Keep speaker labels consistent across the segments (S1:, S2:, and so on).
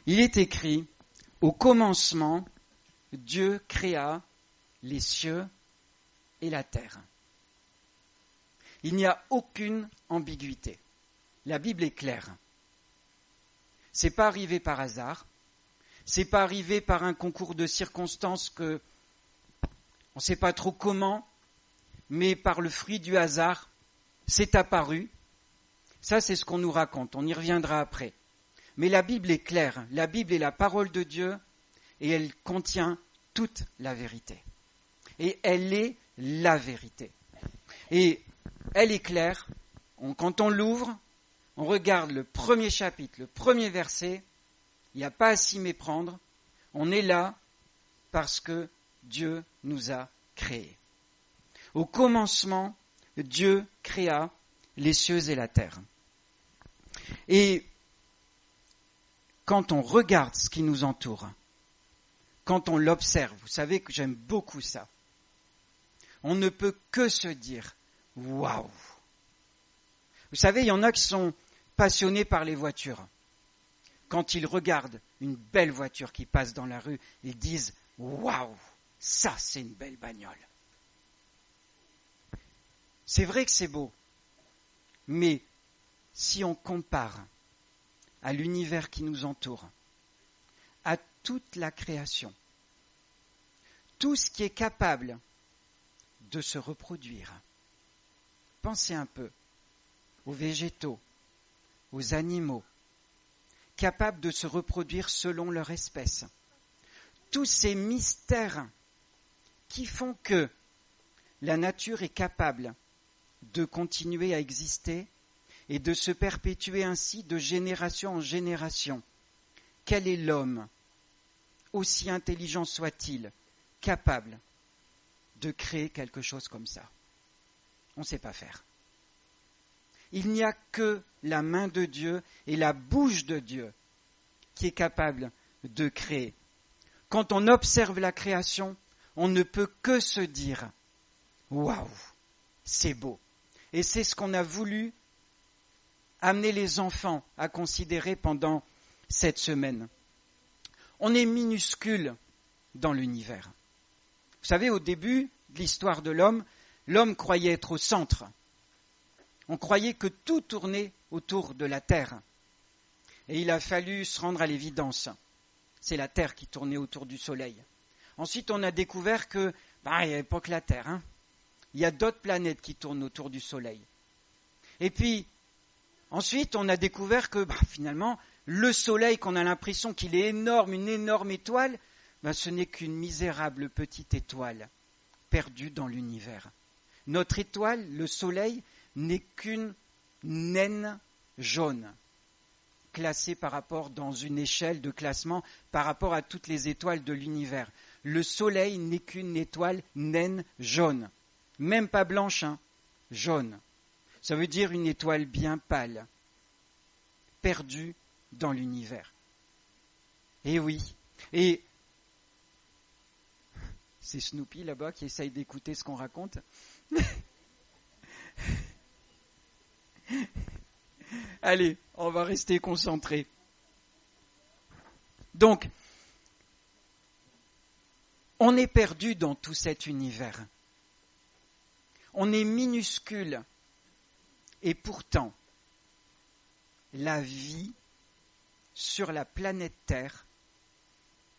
S1: Il est écrit, au commencement, Dieu créa les cieux et la terre. Il n'y a aucune ambiguïté. La Bible est claire. C'est pas arrivé par hasard. C'est pas arrivé par un concours de circonstances que on ne sait pas trop comment, mais par le fruit du hasard, c'est apparu. Ça, c'est ce qu'on nous raconte. On y reviendra après. Mais la Bible est claire. La Bible est la parole de Dieu et elle contient toute la vérité. Et elle est la vérité. Et elle est claire. Quand on l'ouvre, on regarde le premier chapitre, le premier verset. Il n'y a pas à s'y méprendre. On est là parce que Dieu nous a créés. Au commencement, Dieu créa les cieux et la terre. Et quand on regarde ce qui nous entoure, quand on l'observe, vous savez que j'aime beaucoup ça, on ne peut que se dire « Waouh !» Vous savez, il y en a qui sont passionnés par les voitures. Quand ils regardent une belle voiture qui passe dans la rue, ils disent « Waouh ! Ça, c'est une belle bagnole !» C'est vrai que c'est beau, mais si on compare à l'univers qui nous entoure, à toute la création, tout ce qui est capable de se reproduire, pensez un peu aux végétaux, aux animaux, capables de se reproduire selon leur espèce, tous ces mystères qui font que la nature est capable de continuer à exister et de se perpétuer ainsi de génération en génération. Quel est l'homme, aussi intelligent soit-il, capable de créer quelque chose comme ça? On ne sait pas faire. Il n'y a que la main de Dieu et la bouche de Dieu qui est capable de créer. Quand on observe la création, on ne peut que se dire « Waouh, c'est beau !» Et c'est ce qu'on a voulu amener les enfants à considérer pendant cette semaine. On est minuscule dans l'univers. Vous savez, au début de l'histoire de l'homme, l'homme croyait être au centre. On croyait que tout tournait autour de la Terre. Et il a fallu se rendre à l'évidence. C'est la Terre qui tournait autour du Soleil. Ensuite, on a découvert que, il n'y avait pas que la Terre, hein. Il y a d'autres planètes qui tournent autour du Soleil. Et puis, ensuite, on a découvert que, finalement, le Soleil, qu'on a l'impression qu'il est énorme, une énorme étoile, ce n'est qu'une misérable petite étoile perdue dans l'univers. Notre étoile, le Soleil, n'est qu'une naine jaune, classée dans une échelle de classement par rapport à toutes les étoiles de l'univers. Le Soleil n'est qu'une étoile naine jaune. Même pas blanche, hein, jaune. Ça veut dire une étoile bien pâle, perdue dans l'univers. Et oui, et c'est Snoopy là-bas qui essaye d'écouter ce qu'on raconte. Allez, on va rester concentrés. Donc, on est perdu dans tout cet univers. On est minuscule. Et pourtant, la vie sur la planète Terre,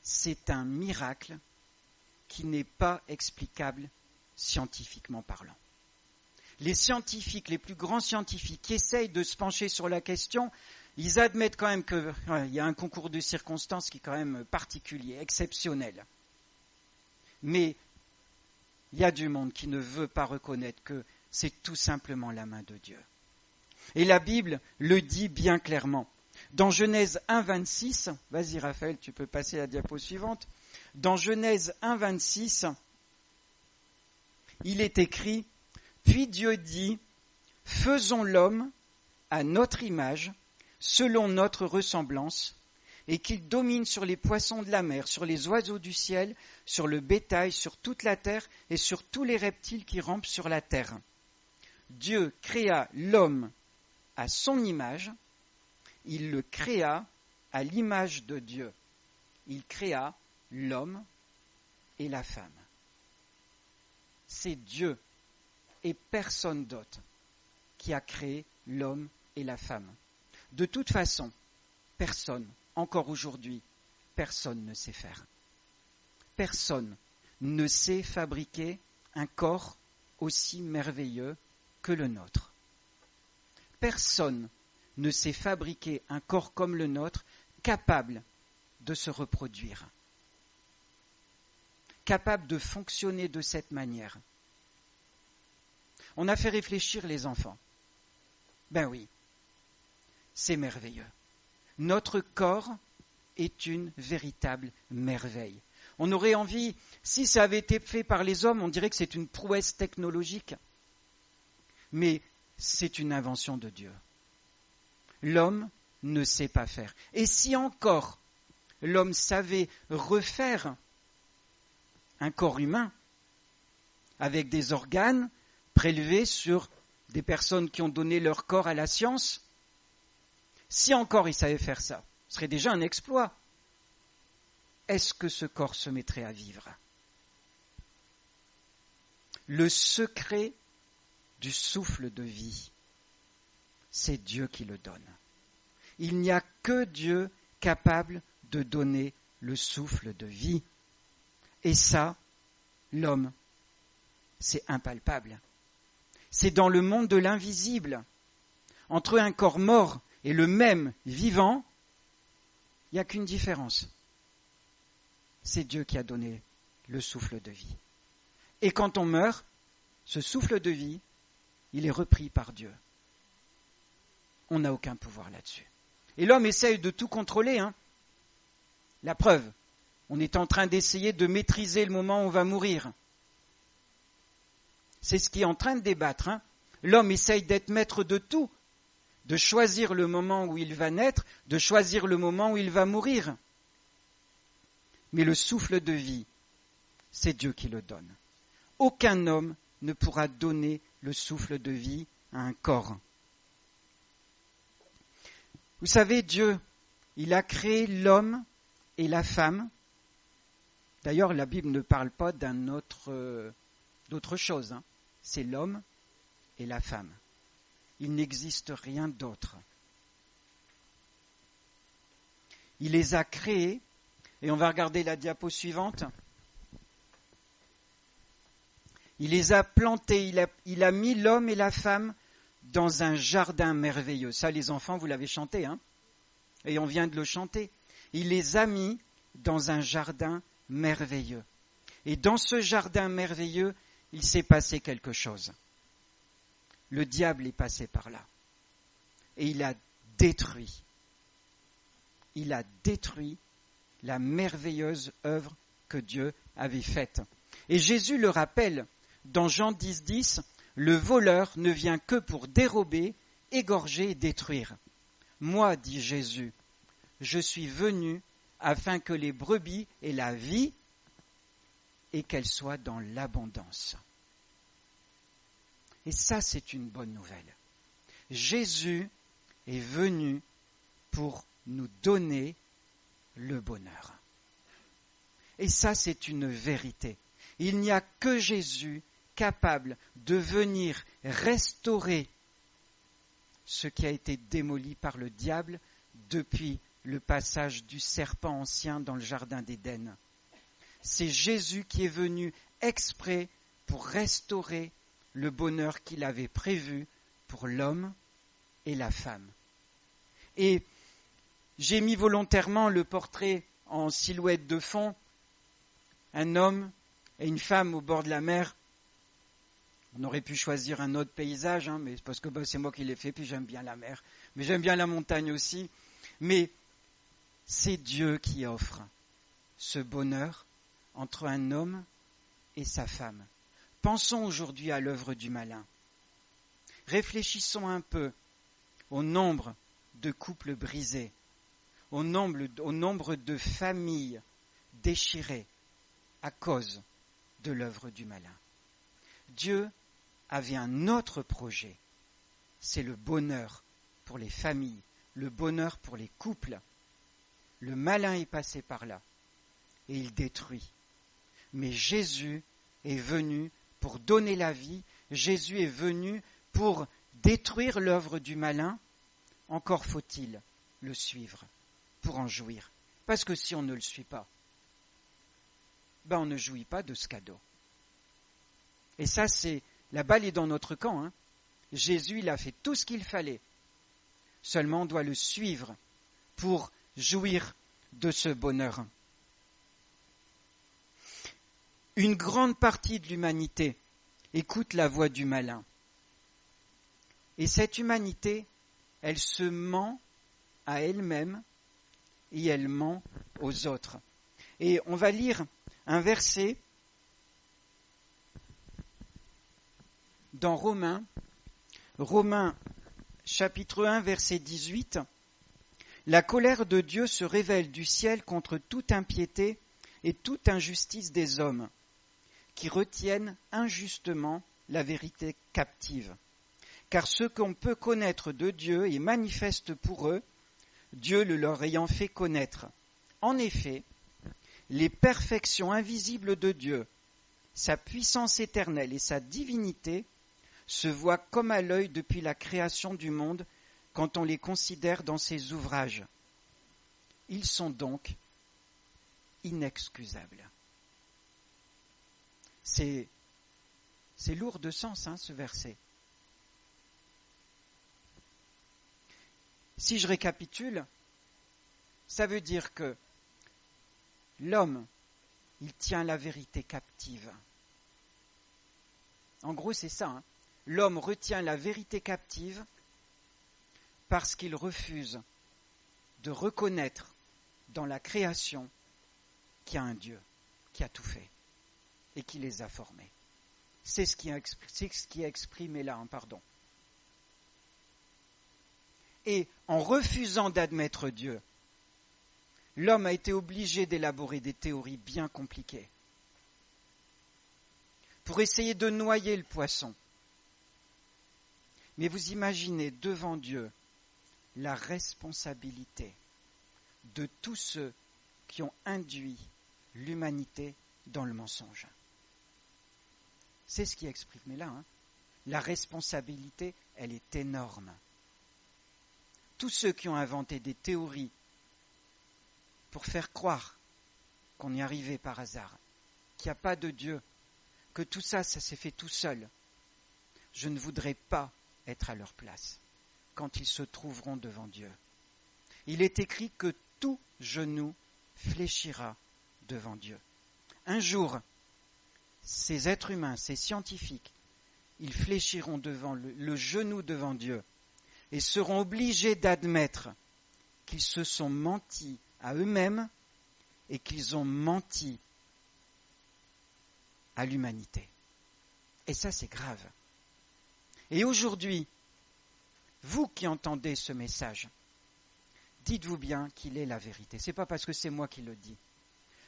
S1: c'est un miracle qui n'est pas explicable scientifiquement parlant. Les scientifiques, les plus grands scientifiques qui essayent de se pencher sur la question, ils admettent quand même qu'il y a un concours de circonstances qui est quand même particulier, exceptionnel. Mais il y a du monde qui ne veut pas reconnaître que c'est tout simplement la main de Dieu. Et la Bible le dit bien clairement. Dans Genèse 1, 26, vas-y Raphaël, tu peux passer à la diapo suivante. Dans Genèse 1, 26, il est écrit « Puis Dieu dit, faisons l'homme à notre image, selon notre ressemblance, et qu'il domine sur les poissons de la mer, sur les oiseaux du ciel, sur le bétail, sur toute la terre et sur tous les reptiles qui rampent sur la terre. Dieu créa l'homme à son image, il le créa à l'image de Dieu, il créa l'homme et la femme. C'est Dieu et personne d'autre qui a créé l'homme et la femme. De toute façon, personne, encore aujourd'hui, personne ne sait faire. Personne ne sait fabriquer un corps aussi merveilleux que le nôtre. Personne ne sait fabriquer un corps comme le nôtre capable de se reproduire, capable de fonctionner de cette manière. On a fait réfléchir les enfants. Ben oui, c'est merveilleux. Notre corps est une véritable merveille. On aurait envie, si ça avait été fait par les hommes, on dirait que c'est une prouesse technologique. Mais c'est une invention de Dieu. L'homme ne sait pas faire. Et si encore l'homme savait refaire un corps humain avec des organes prélevés sur des personnes qui ont donné leur corps à la science, si encore il savait faire ça, ce serait déjà un exploit. Est-ce que ce corps se mettrait à vivre? Le secret du souffle de vie, c'est Dieu qui le donne. Il n'y a que Dieu capable de donner le souffle de vie. Et ça, l'homme, c'est impalpable. C'est dans le monde de l'invisible. Entre un corps mort et le même vivant, il n'y a qu'une différence. C'est Dieu qui a donné le souffle de vie. Et quand on meurt, ce souffle de vie, il est repris par Dieu. On n'a aucun pouvoir là-dessus. Et l'homme essaye de tout contrôler. La preuve, on est en train d'essayer de maîtriser le moment où on va mourir. C'est ce qui est en train de débattre. L'homme essaye d'être maître de tout, de choisir le moment où il va naître, de choisir le moment où il va mourir. Mais le souffle de vie, c'est Dieu qui le donne. Aucun homme ne pourra donner le souffle de vie à un corps. Vous savez, Dieu, il a créé l'homme et la femme. D'ailleurs, la Bible ne parle pas d'autre chose. C'est l'homme et la femme. Il n'existe rien d'autre. Il les a créés, et on va regarder la diapo suivante. Il les a plantés, il a mis l'homme et la femme dans un jardin merveilleux. Ça, les enfants, vous l'avez chanté, et on vient de le chanter. Il les a mis dans un jardin merveilleux. Et dans ce jardin merveilleux, il s'est passé quelque chose. Le diable est passé par là. Et il a détruit la merveilleuse œuvre que Dieu avait faite. Et Jésus le rappelle dans Jean 10, le voleur ne vient que pour dérober, égorger et détruire. Moi, dit Jésus, je suis venu afin que les brebis aient la vie et qu'elles soient dans l'abondance. Et ça, c'est une bonne nouvelle. Jésus est venu pour nous donner le bonheur. Et ça, c'est une vérité. Il n'y a que Jésus capable de venir restaurer ce qui a été démoli par le diable depuis le passage du serpent ancien dans le jardin d'Éden. C'est Jésus qui est venu exprès pour restaurer le bonheur qu'il avait prévu pour l'homme et la femme. Et j'ai mis volontairement le portrait en silhouette de fond, un homme et une femme au bord de la mer. On aurait pu choisir un autre paysage, mais parce que c'est moi qui l'ai fait, puis j'aime bien la mer. Mais j'aime bien la montagne aussi. Mais c'est Dieu qui offre ce bonheur entre un homme et sa femme. Pensons aujourd'hui à l'œuvre du malin. Réfléchissons un peu au nombre de couples brisés, au nombre de familles déchirées à cause de l'œuvre du malin. Dieu avait un autre projet, c'est le bonheur pour les familles, le bonheur pour les couples. Le malin est passé par là et il détruit. Mais Jésus est venu pour donner la vie. Jésus est venu pour détruire l'œuvre du malin. Encore faut-il le suivre pour en jouir. Parce que si on ne le suit pas, on ne jouit pas de ce cadeau. Et ça, la balle est dans notre camp. Hein. Jésus, il a fait tout ce qu'il fallait. Seulement, on doit le suivre pour jouir de ce bonheur. Une grande partie de l'humanité écoute la voix du malin. Et cette humanité, elle se ment à elle-même et elle ment aux autres. Et on va lire un verset dans Romains chapitre 1, verset 18. La colère de Dieu se révèle du ciel contre toute impiété et toute injustice des hommes, qui retiennent injustement la vérité captive. Car ce qu'on peut connaître de Dieu est manifeste pour eux, Dieu le leur ayant fait connaître. En effet, les perfections invisibles de Dieu, sa puissance éternelle et sa divinité se voient comme à l'œil depuis la création du monde quand on les considère dans ses ouvrages. Ils sont donc inexcusables. C'est lourd de sens, ce verset. Si je récapitule, ça veut dire que l'homme, il tient la vérité captive. En gros, c'est ça. L'homme retient la vérité captive parce qu'il refuse de reconnaître dans la création qu'il y a un Dieu qui a tout fait et qui les a formés. C'est ce qui est exprimé là, Et en refusant d'admettre Dieu, l'homme a été obligé d'élaborer des théories bien compliquées pour essayer de noyer le poisson. Mais vous imaginez devant Dieu la responsabilité de tous ceux qui ont induit l'humanité dans le mensonge. C'est ce qui est exprimé là. La responsabilité, elle est énorme. Tous ceux qui ont inventé des théories pour faire croire qu'on y arrivait par hasard, qu'il n'y a pas de Dieu, que tout ça, ça s'est fait tout seul, je ne voudrais pas être à leur place quand ils se trouveront devant Dieu. Il est écrit que tout genou fléchira devant Dieu. Un jour, ces êtres humains, ces scientifiques, ils fléchiront devant le genou devant Dieu et seront obligés d'admettre qu'ils se sont mentis à eux-mêmes et qu'ils ont menti à l'humanité. Et ça, c'est grave. Et aujourd'hui, vous qui entendez ce message, dites-vous bien qu'il est la vérité. Ce n'est pas parce que c'est moi qui le dis.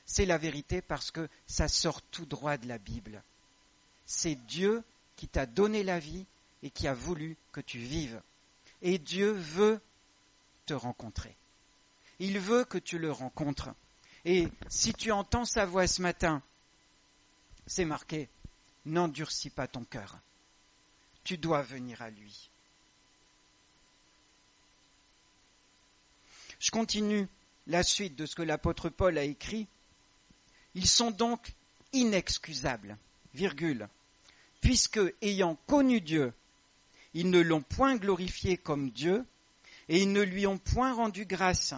S1: C'est la vérité parce que ça sort tout droit de la Bible. C'est Dieu qui t'a donné la vie et qui a voulu que tu vives. Et Dieu veut te rencontrer. Il veut que tu le rencontres. Et si tu entends sa voix ce matin, c'est marqué, n'endurcis pas ton cœur. Tu dois venir à lui. Je continue la suite de ce que l'apôtre Paul a écrit. Ils sont donc inexcusables, puisque, ayant connu Dieu, ils ne l'ont point glorifié comme Dieu, et ils ne lui ont point rendu grâce,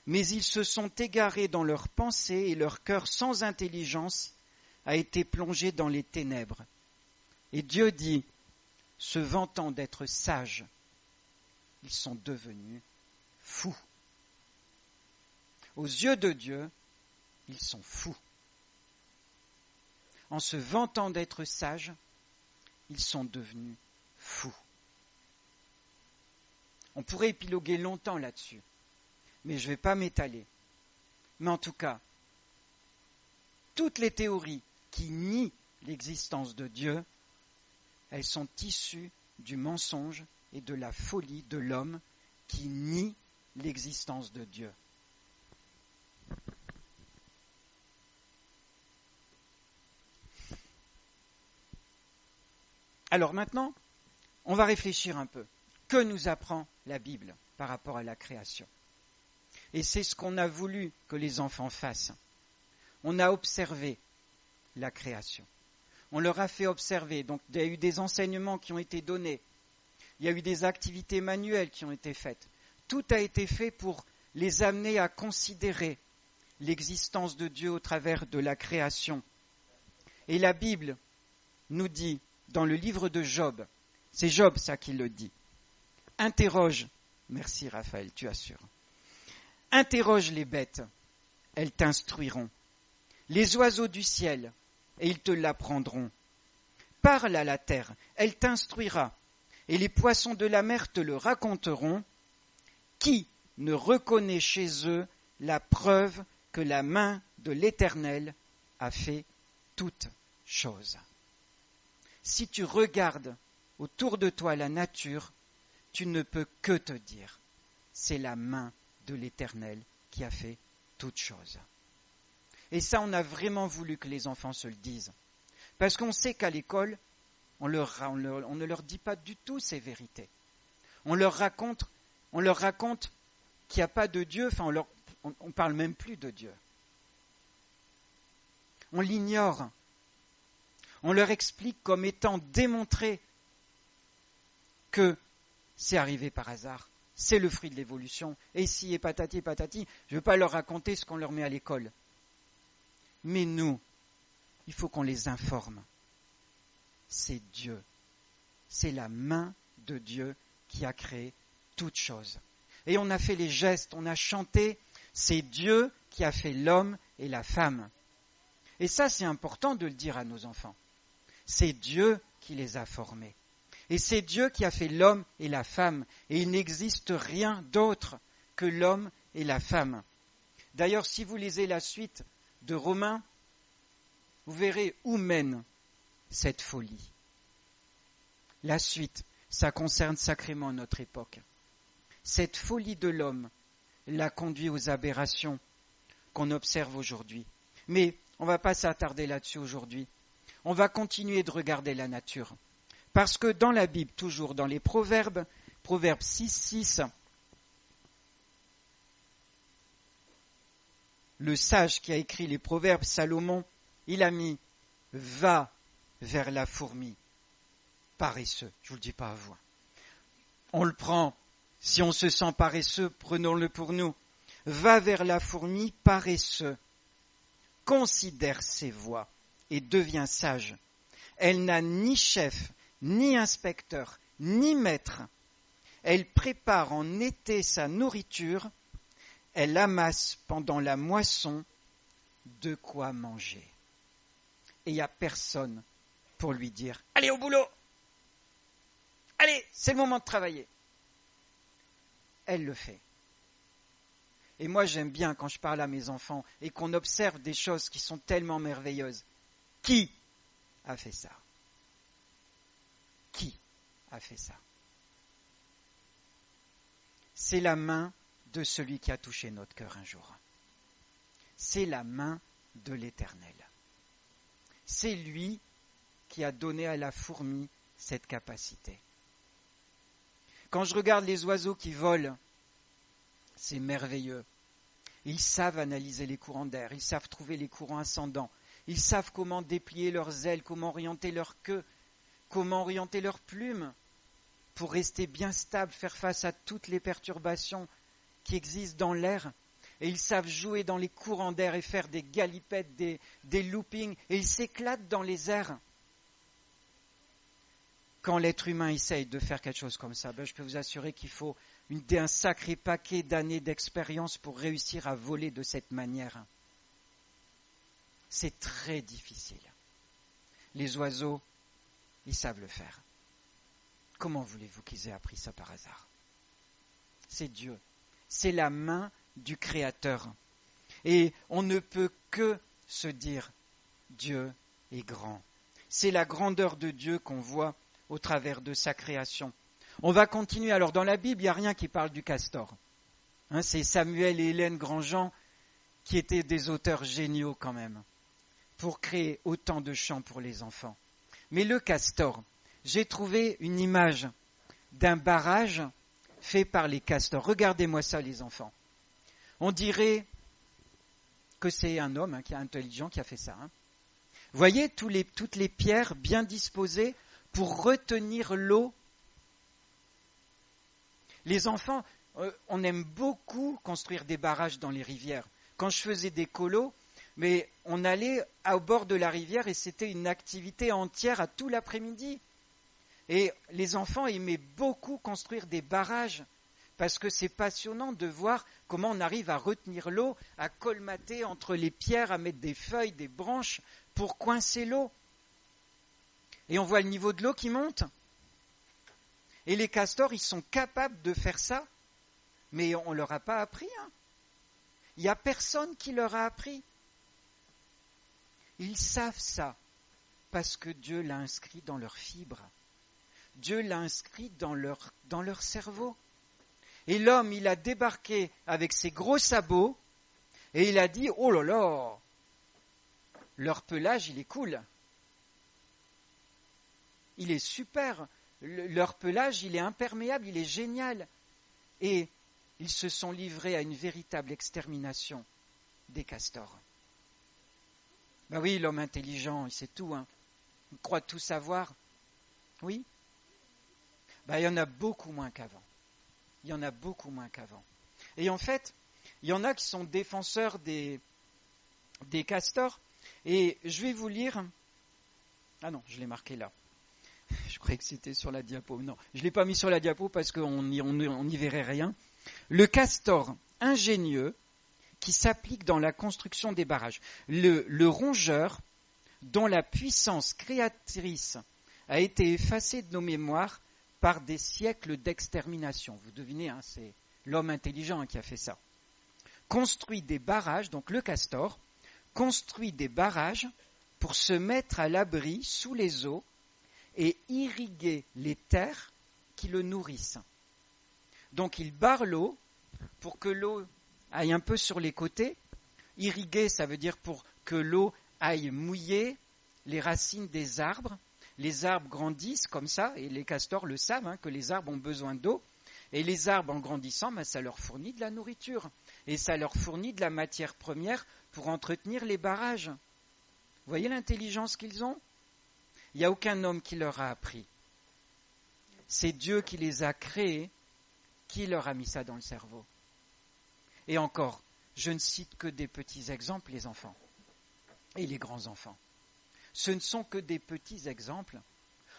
S1: mais ils se sont égarés dans leurs pensées, et leur cœur sans intelligence a été plongé dans les ténèbres. Et Dieu dit, se vantant d'être sages, ils sont devenus fous. Aux yeux de Dieu, ils sont fous. En se vantant d'être sages, ils sont devenus fous. On pourrait épiloguer longtemps là-dessus, mais je ne vais pas m'étaler. Mais en tout cas, toutes les théories qui nient l'existence de Dieu, elles sont issues du mensonge et de la folie de l'homme qui nie l'existence de Dieu. Alors maintenant, on va réfléchir un peu. Que nous apprend la Bible par rapport à la création? Et c'est ce qu'on a voulu que les enfants fassent. On a observé la création. On leur a fait observer. Donc il y a eu des enseignements qui ont été donnés. Il y a eu des activités manuelles qui ont été faites. Tout a été fait pour les amener à considérer l'existence de Dieu au travers de la création. Et la Bible nous dit, dans le livre de Job, c'est Job ça qui le dit, interroge, merci Raphaël, tu assures, interroge les bêtes, elles t'instruiront, les oiseaux du ciel, et ils te l'apprendront. Parle à la terre, elle t'instruira, et les poissons de la mer te le raconteront. Qui ne reconnaît chez eux la preuve que la main de l'Éternel a fait toutes choses? Si tu regardes autour de toi la nature, tu ne peux que te dire, c'est la main de l'Éternel qui a fait toutes choses. Et ça, on a vraiment voulu que les enfants se le disent. Parce qu'on sait qu'à l'école, on ne leur dit pas du tout ces vérités. On leur raconte qu'il n'y a pas de Dieu, enfin on ne parle même plus de Dieu. On l'ignore. On leur explique comme étant démontré que c'est arrivé par hasard, c'est le fruit de l'évolution, et si et patati patati, je ne veux pas leur raconter ce qu'on leur met à l'école. Mais nous, il faut qu'on les informe. C'est Dieu. C'est la main de Dieu qui a créé toutes choses. Et on a fait les gestes, on a chanté, c'est Dieu qui a fait l'homme et la femme. Et ça, c'est important de le dire à nos enfants. C'est Dieu qui les a formés. Et c'est Dieu qui a fait l'homme et la femme. Et il n'existe rien d'autre que l'homme et la femme. D'ailleurs, si vous lisez la suite de Romains, vous verrez où mène cette folie. La suite, ça concerne sacrément notre époque. Cette folie de l'homme l'a conduit aux aberrations qu'on observe aujourd'hui. Mais on ne va pas s'attarder là-dessus aujourd'hui. On va continuer de regarder la nature. Parce que dans la Bible, toujours dans les Proverbes, Proverbes 6, le sage qui a écrit les Proverbes, Salomon, il a mis « va vers la fourmi, paresseux ». Je ne vous le dis pas à vous. On le prend, si on se sent paresseux, prenons-le pour nous. « Va vers la fourmi, paresseux, considère ses voies et deviens sage. Elle n'a ni chef, ni inspecteur, ni maître. Elle prépare en été sa nourriture. Elle amasse pendant la moisson de quoi manger. » Et il n'y a personne pour lui dire « Allez au boulot! Allez, c'est le moment de travailler !» Elle le fait. Et moi, j'aime bien quand je parle à mes enfants et qu'on observe des choses qui sont tellement merveilleuses. Qui a fait ça? Qui a fait ça? C'est la main de celui qui a touché notre cœur un jour. C'est la main de l'Éternel. C'est lui qui a donné à la fourmi cette capacité. Quand je regarde les oiseaux qui volent, c'est merveilleux. Ils savent analyser les courants d'air, ils savent trouver les courants ascendants, ils savent comment déplier leurs ailes, comment orienter leur queue, comment orienter leurs plumes pour rester bien stables, faire face à toutes les perturbations qui existent dans l'air. Et ils savent jouer dans les courants d'air et faire des galipettes, des loopings, et ils s'éclatent dans les airs. Quand l'être humain essaye de faire quelque chose comme ça, je peux vous assurer qu'il faut un sacré paquet d'années d'expérience pour réussir à voler de cette manière. C'est très difficile. Les oiseaux, ils savent le faire. Comment voulez-vous qu'ils aient appris ça par hasard? C'est Dieu. C'est la main du Créateur. Et on ne peut que se dire, Dieu est grand. C'est la grandeur de Dieu qu'on voit au travers de sa création. On va continuer. Alors dans la Bible, il n'y a rien qui parle du castor. C'est Samuel et Hélène Grandjean qui étaient des auteurs géniaux quand même, pour créer autant de chants pour les enfants. Mais le castor, j'ai trouvé une image d'un barrage fait par les castors. Regardez-moi ça, les enfants. On dirait que c'est un homme qui est intelligent qui a fait ça. Vous voyez toutes les pierres bien disposées pour retenir l'eau. Les enfants, on aime beaucoup construire des barrages dans les rivières. Quand je faisais des colos, mais on allait au bord de la rivière et c'était une activité entière à tout l'après-midi. Et les enfants aimaient beaucoup construire des barrages parce que c'est passionnant de voir comment on arrive à retenir l'eau, à colmater entre les pierres, à mettre des feuilles, des branches pour coincer l'eau. Et on voit le niveau de l'eau qui monte. Et les castors, ils sont capables de faire ça, mais on ne leur a pas appris. Il n'y a personne qui leur a appris. Ils savent ça parce que Dieu l'a inscrit dans leurs fibres. Dieu l'a inscrit dans leur cerveau. Et l'homme, il a débarqué avec ses gros sabots et il a dit « Oh là là, leur pelage, il est cool. Il est super. Leur pelage, il est imperméable, il est génial. » Et ils se sont livrés à une véritable extermination des castors. Ben oui, l'homme intelligent, il sait tout. Il croit tout savoir. Oui. Ben, il y en a beaucoup moins qu'avant. Il y en a beaucoup moins qu'avant. Et en fait, il y en a qui sont défenseurs des castors. Et je vais vous lire. Ah non, je l'ai marqué là. Je croyais que c'était sur la diapo. Non, je ne l'ai pas mis sur la diapo parce qu'on n'y verrait rien. Le castor ingénieux qui s'applique dans la construction des barrages. Le rongeur dont la puissance créatrice a été effacée de nos mémoires par des siècles d'extermination. Vous devinez, c'est l'homme intelligent qui a fait ça. Construit des barrages, donc le castor, construit des barrages pour se mettre à l'abri sous les eaux et irriguer les terres qui le nourrissent. Donc il barre l'eau pour que l'eau aille un peu sur les côtés. Irriguer, ça veut dire pour que l'eau aille mouiller les racines des arbres. Les arbres grandissent comme ça, et les castors le savent, que les arbres ont besoin d'eau. Et les arbres, en grandissant, ça leur fournit de la nourriture. Et ça leur fournit de la matière première pour entretenir les barrages. Vous voyez l'intelligence qu'ils ont ? Il n'y a aucun homme qui leur a appris. C'est Dieu qui les a créés, qui leur a mis ça dans le cerveau. Et encore, je ne cite que des petits exemples, les enfants et les grands enfants. Ce ne sont que des petits exemples.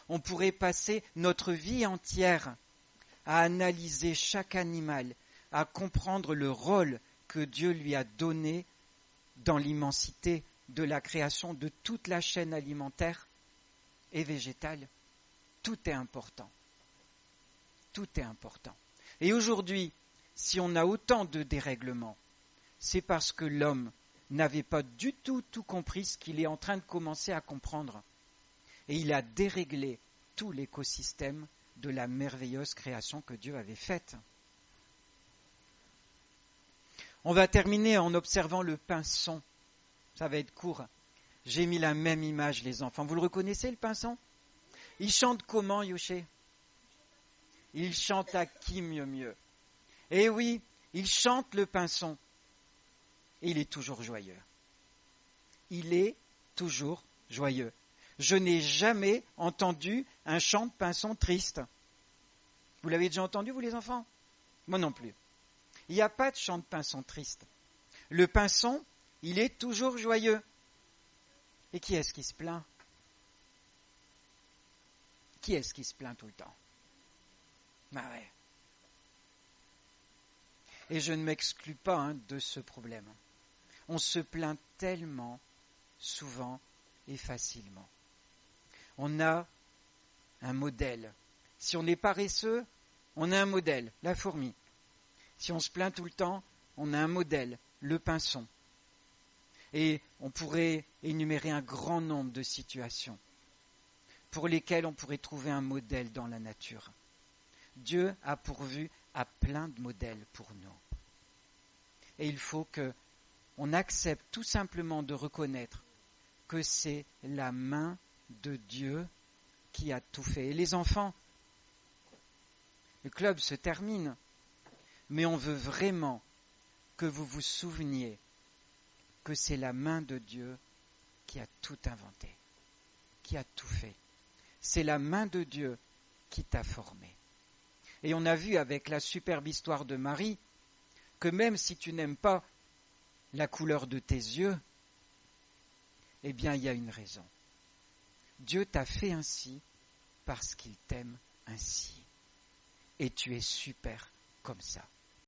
S1: On pourrait passer notre vie entière à analyser chaque animal, à comprendre le rôle que Dieu lui a donné dans l'immensité de la création de toute la chaîne alimentaire et végétale. Tout est important. Tout est important. Et aujourd'hui, si on a autant de dérèglements, c'est parce que l'homme n'avait pas du tout compris ce qu'il est en train de commencer à comprendre. Et il a déréglé tout l'écosystème de la merveilleuse création que Dieu avait faite. On va terminer en observant le pinson. Ça va être court. J'ai mis la même image, les enfants. Vous le reconnaissez, le pinson ? Il chante comment, Yoché ? Il chante à qui mieux ? Eh oui, il chante le pinson. Et il est toujours joyeux. Il est toujours joyeux. Je n'ai jamais entendu un chant de pinson triste. Vous l'avez déjà entendu, vous les enfants ? Moi non plus. Il n'y a pas de chant de pinson triste. Le pinson, il est toujours joyeux. Et qui est-ce qui se plaint ? Qui est-ce qui se plaint tout le temps ? Ah ouais. Et je ne m'exclus pas de ce problème. On se plaint tellement souvent et facilement. On a un modèle. Si on est paresseux, on a un modèle, la fourmi. Si on se plaint tout le temps, on a un modèle, le pinson. Et on pourrait énumérer un grand nombre de situations pour lesquelles on pourrait trouver un modèle dans la nature. Dieu a pourvu à plein de modèles pour nous. Et il faut qu'on accepte tout simplement de reconnaître que c'est la main de Dieu qui a tout fait. Et les enfants, le club se termine, mais on veut vraiment que vous vous souveniez que c'est la main de Dieu qui a tout inventé, qui a tout fait. C'est la main de Dieu qui t'a formé. Et on a vu avec la superbe histoire de Marie que même si tu n'aimes pas la couleur de tes yeux, eh bien il y a une raison. Dieu t'a fait ainsi parce qu'il t'aime ainsi. Et tu es super comme ça.